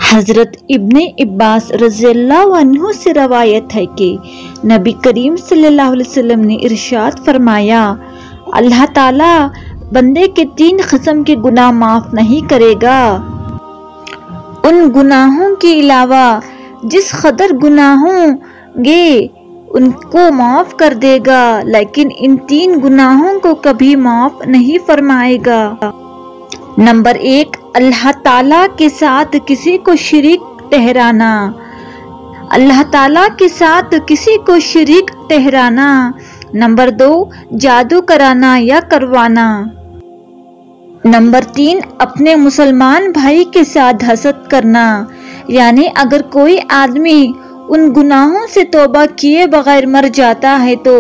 حضرت ابن عباس رضی اللہ عنہ سے روایت ہے کہ نبی کریم صلی اللہ علیہ وسلم نے ارشاد فرمایا، اللہ تعالیٰ بندے کے 3 قسم کے گناہ معاف نہیں کرے گا۔ ان گناہوں کے علاوہ جس قدر گناہ ہوں گے ان کو معاف کر دے گا، لیکن ان 3 گناہوں کو کبھی معاف نہیں فرمائے گا۔ نمبر 1، اللہ تعالیٰ کے ساتھ کسی کو شریک ٹھہرانا۔ اللہ تعالیٰ کے ساتھ کسی کو شریک ٹھہرانا۔ نمبر 2، جادو کرانا یا کروانا۔ نمبر 3، اپنے مسلمان بھائی کے ساتھ حسد کرنا، یعنی اگر کوئی آدمی ان گناہوں سے توبہ کیے بغیر مر جاتا ہے تو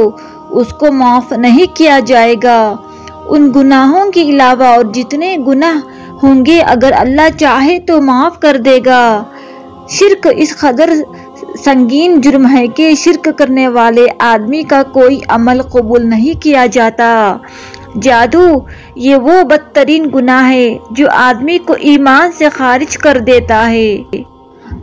اس کو معاف نہیں کیا جائے گا۔ ان گناہوں کے علاوہ اور جتنے گناہ ہوں گے اگر اللہ چاہے تو معاف کر دے گا۔ شرک اس قدر سنگین جرم ہے کہ شرک کرنے والے آدمی کا کوئی عمل قبول نہیں کیا جاتا۔ جادو یہ وہ بدترین گناہ ہے جو آدمی کو ایمان سے خارج کر دیتا ہے۔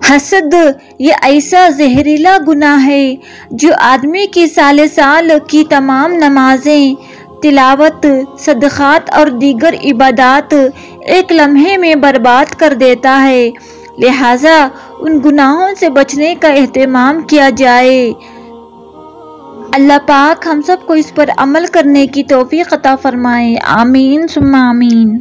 حسد یہ ایسا زہریلا گناہ ہے جو آدمی کی سال سال کی تمام نمازیں، تلاوت، صدقات اور دیگر عبادات ایک لمحے میں برباد کر دیتا ہے، لہٰذا ان گناہوں سے بچنے کا اہتمام کیا جائے۔ اللہ پاک ہم سب کو اس پر عمل کرنے کی توفیق عطا فرمائے، آمین ثم آمین۔